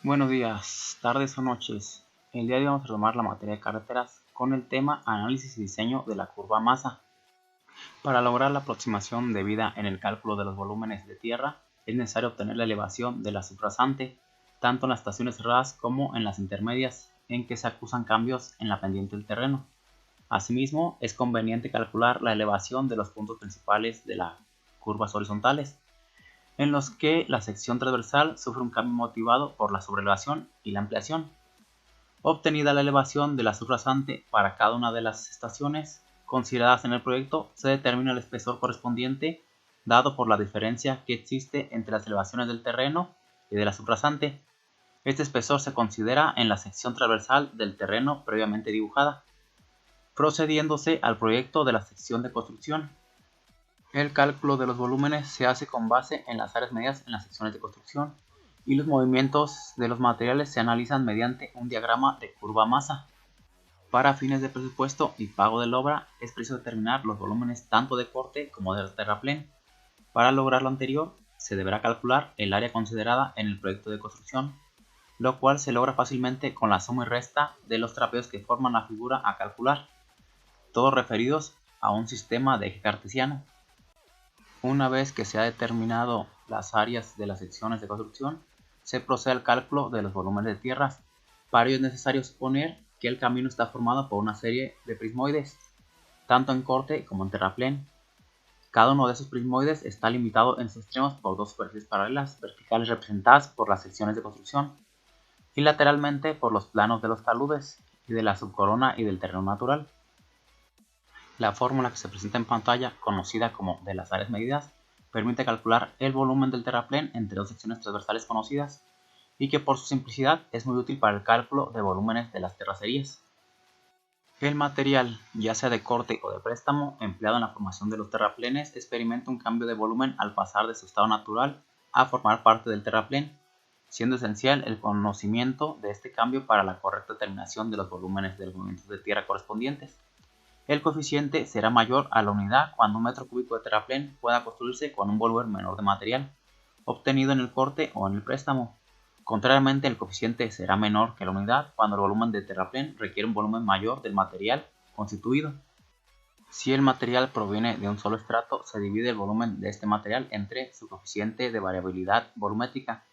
Buenos días, tardes o noches. El día de hoy vamos a retomar la materia de carreteras con el tema análisis y diseño de la curva masa. Para lograr la aproximación debida en el cálculo de los volúmenes de tierra, es necesario obtener la elevación de la subrasante, tanto en las estaciones cerradas como en las intermedias, en que se acusan cambios en la pendiente del terreno. Asimismo, es conveniente calcular la elevación de los puntos principales de las curvas horizontales, en los que la sección transversal sufre un cambio motivado por la sobrelevación y la ampliación. Obtenida la elevación de la subrasante para cada una de las estaciones consideradas en el proyecto, se determina el espesor correspondiente dado por la diferencia que existe entre las elevaciones del terreno y de la subrasante. Este espesor se considera en la sección transversal del terreno previamente dibujada, procediéndose al proyecto de la sección de construcción. El cálculo de los volúmenes se hace con base en las áreas medidas en las secciones de construcción y los movimientos de los materiales se analizan mediante un diagrama de curva masa. Para fines de presupuesto y pago de la obra es preciso determinar los volúmenes tanto de corte como de terraplén. Para lograr lo anterior se deberá calcular el área considerada en el proyecto de construcción, lo cual se logra fácilmente con la suma y resta de los trapeos que forman la figura a calcular, todos referidos a un sistema de eje cartesiano. Una vez que se ha determinado las áreas de las secciones de construcción, se procede al cálculo de los volúmenes de tierras. Para ello es necesario suponer que el camino está formado por una serie de prismoides, tanto en corte como en terraplén. Cada uno de esos prismoides está limitado en sus extremos por dos superficies paralelas, verticales representadas por las secciones de construcción, y lateralmente por los planos de los taludes y de la subcorona y del terreno natural. La fórmula que se presenta en pantalla, conocida como de las áreas medidas, permite calcular el volumen del terraplén entre dos secciones transversales conocidas y que por su simplicidad es muy útil para el cálculo de volúmenes de las terracerías. El material, ya sea de corte o de préstamo, empleado en la formación de los terraplenes experimenta un cambio de volumen al pasar de su estado natural a formar parte del terraplén, siendo esencial el conocimiento de este cambio para la correcta determinación de los volúmenes de los movimientos de tierra correspondientes. El coeficiente será mayor a la unidad cuando un metro cúbico de terraplén pueda construirse con un volumen menor de material, obtenido en el corte o en el préstamo. Contrariamente, el coeficiente será menor que la unidad cuando el volumen de terraplén requiere un volumen mayor del material constituido. Si el material proviene de un solo estrato, se divide el volumen de este material entre su coeficiente de variabilidad volumétrica.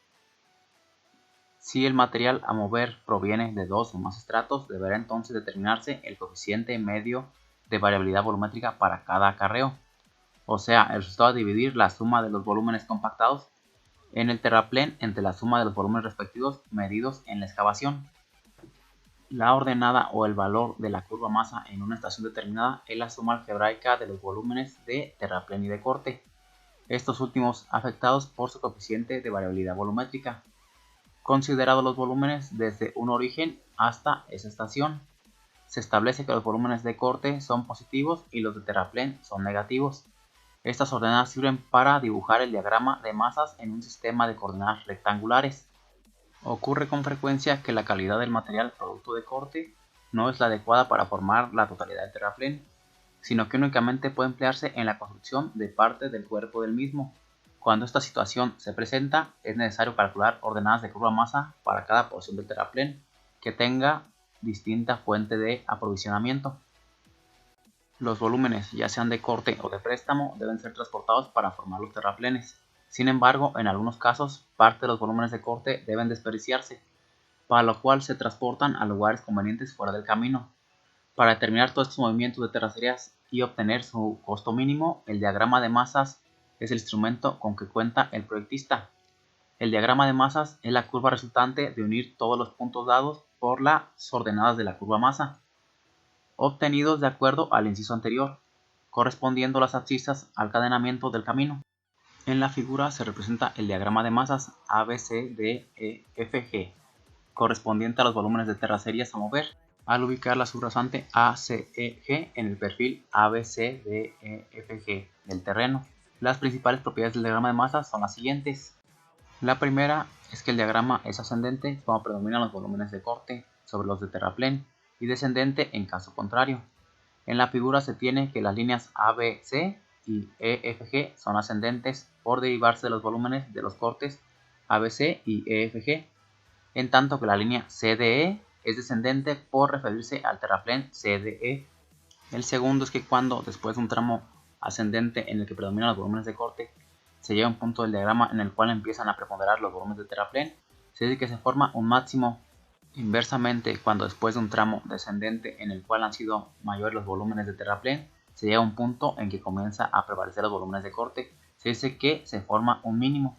Si el material a mover proviene de dos o más estratos, deberá entonces determinarse el coeficiente medio de variabilidad volumétrica para cada acarreo, o sea, el resultado de dividir la suma de los volúmenes compactados en el terraplén entre la suma de los volúmenes respectivos medidos en la excavación. La ordenada o el valor de la curva masa en una estación determinada es la suma algebraica de los volúmenes de terraplén y de corte, estos últimos afectados por su coeficiente de variabilidad volumétrica, considerados los volúmenes desde un origen hasta esa estación. Se establece que los volúmenes de corte son positivos y los de terraplén son negativos. Estas ordenadas sirven para dibujar el diagrama de masas en un sistema de coordenadas rectangulares. Ocurre con frecuencia que la calidad del material producto de corte no es la adecuada para formar la totalidad del terraplén, sino que únicamente puede emplearse en la construcción de parte del cuerpo del mismo. Cuando esta situación se presenta, es necesario calcular ordenadas de curva masa para cada porción del terraplén que tenga distinta fuente de aprovisionamiento. Los volúmenes, ya sean de corte o de préstamo, deben ser transportados para formar los terraplenes. Sin embargo, en algunos casos, parte de los volúmenes de corte deben desperdiciarse, para lo cual se transportan a lugares convenientes fuera del camino. Para determinar todos estos movimientos de terracerías y obtener su costo mínimo, el diagrama de masas es el instrumento con que cuenta el proyectista. El diagrama de masas es la curva resultante de unir todos los puntos dados por las ordenadas de la curva masa, obtenidos de acuerdo al inciso anterior, correspondiendo las abscisas al cadenamiento del camino. En la figura se representa el diagrama de masas ABCDEFG, correspondiente a los volúmenes de terracerías a mover, al ubicar la subrasante ACEG en el perfil ABCDEFG del terreno. Las principales propiedades del diagrama de masas son las siguientes. La primera es que el diagrama es ascendente cuando predominan los volúmenes de corte sobre los de terraplén y descendente en caso contrario. En la figura se tiene que las líneas ABC y EFG son ascendentes por derivarse de los volúmenes de los cortes ABC y EFG. en tanto que la línea CDE es descendente por referirse al terraplén CDE. El segundo es que cuando, después de un tramo ascendente en el que predominan los volúmenes de corte, se llega a un punto del diagrama en el cual empiezan a preponderar los volúmenes de terraplén, se dice que se forma un máximo. Inversamente, cuando después de un tramo descendente en el cual han sido mayores los volúmenes de terraplén, se llega a un punto en que comienza a prevalecer los volúmenes de corte, se dice que se forma un mínimo.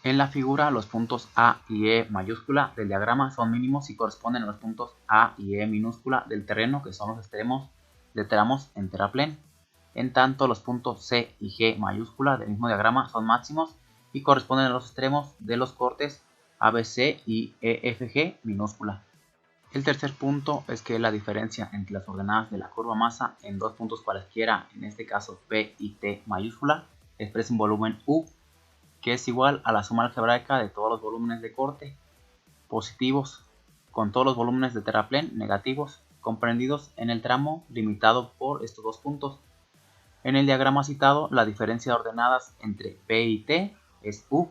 En la figura, los puntos A y E mayúscula del diagrama son mínimos y corresponden a los puntos A y E minúscula del terreno, que son los extremos de tramos en terraplén. En tanto, los puntos C y G mayúscula del mismo diagrama son máximos y corresponden a los extremos de los cortes ABC y EFG minúscula. El tercer punto es que la diferencia entre las ordenadas de la curva masa en dos puntos cualesquiera, en este caso P y T mayúscula, expresa un volumen U, que es igual a la suma algebraica de todos los volúmenes de corte positivos con todos los volúmenes de terraplén negativos comprendidos en el tramo limitado por estos dos puntos. En el diagrama citado, la diferencia de ordenadas entre P y T es U.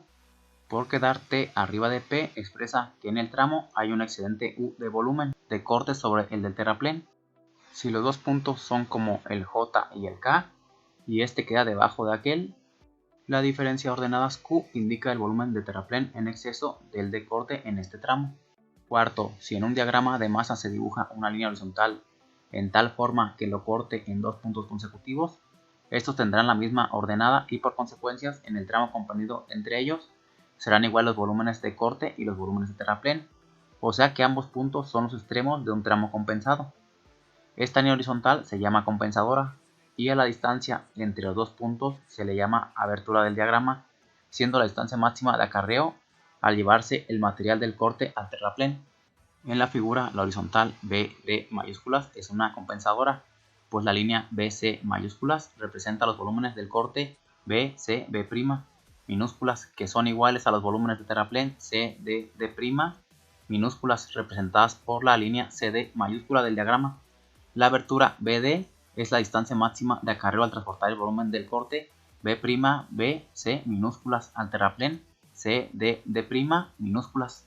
Por quedar T arriba de P expresa que en el tramo hay un excedente U de volumen de corte sobre el del terraplén. Si los dos puntos son como el J y el K, y este queda debajo de aquel, la diferencia de ordenadas Q indica el volumen de terraplén en exceso del de corte en este tramo. Cuarto, si en un diagrama de masa se dibuja una línea horizontal en tal forma que lo corte en dos puntos consecutivos, estos tendrán la misma ordenada y por consecuencias en el tramo comprendido entre ellos serán igual los volúmenes de corte y los volúmenes de terraplén, o sea que ambos puntos son los extremos de un tramo compensado. Esta línea horizontal se llama compensadora y a la distancia entre los dos puntos se le llama abertura del diagrama, siendo la distancia máxima de acarreo al llevarse el material del corte al terraplén. En la figura, la horizontal BD mayúsculas es una compensadora, pues la línea BC mayúsculas representa los volúmenes del corte BCB' minúsculas, que son iguales a los volúmenes de terraplén CDD' minúsculas representadas por la línea CD mayúscula del diagrama. La abertura BD es la distancia máxima de acarreo al transportar el volumen del corte B'Bc minúsculas al terraplén CDD' minúsculas.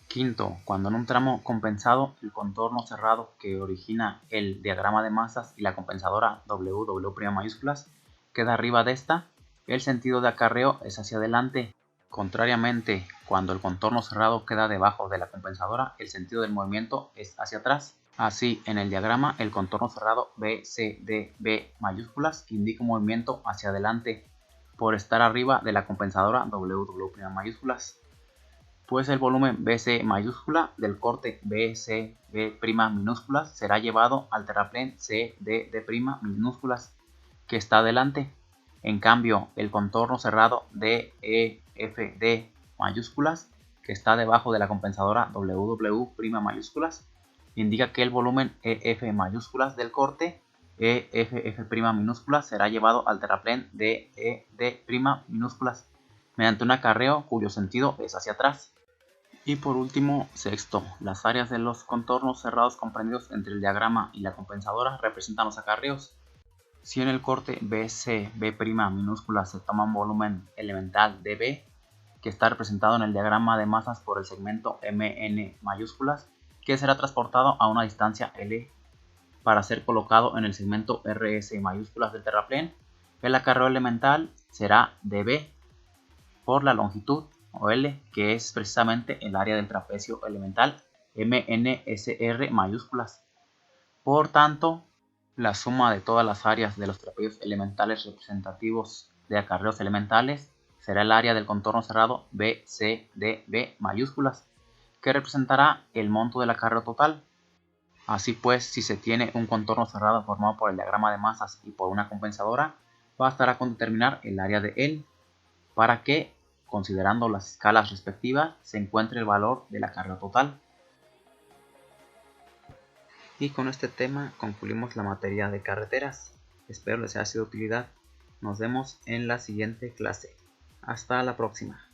Quinto, cuando en un tramo compensado el contorno cerrado que origina el diagrama de masas y la compensadora WW' mayúsculas queda arriba de esta, el sentido de acarreo es hacia adelante. Contrariamente, cuando el contorno cerrado queda debajo de la compensadora, el sentido del movimiento es hacia atrás. Así, en el diagrama, el contorno cerrado BCDB mayúsculas indica un movimiento hacia adelante por estar arriba de la compensadora WW' mayúsculas, pues el volumen BC mayúscula del corte BCB' minúsculas será llevado al terraplén CDD' minúsculas que está adelante. En cambio, el contorno cerrado DEFD mayúsculas que está debajo de la compensadora WW' mayúsculas indica que el volumen EF mayúsculas del corte EFF' minúsculas será llevado al terraplén DED' minúsculas mediante un acarreo cuyo sentido es hacia atrás. Y por último, sexto, las áreas de los contornos cerrados comprendidos entre el diagrama y la compensadora representan los acarreos. Si en el corte BCB' minúscula se toma un volumen elemental dB, que está representado en el diagrama de masas por el segmento MN mayúsculas, que será transportado a una distancia L para ser colocado en el segmento RS mayúsculas del terraplén, el acarreo elemental será dB por la longitud o L, que es precisamente el área del trapecio elemental MNSR mayúsculas. Por tanto, la suma de todas las áreas de los trapecios elementales representativos de acarreos elementales será el área del contorno cerrado BCDB mayúsculas, que representará el monto del acarreo total. Así pues, si se tiene un contorno cerrado formado por el diagrama de masas y por una compensadora, bastará con determinar el área de él para que, considerando las escalas respectivas, se encuentre el valor del acarreo total. Y con este tema concluimos la materia de carreteras. Espero les haya sido de utilidad. Nos vemos en la siguiente clase. Hasta la próxima.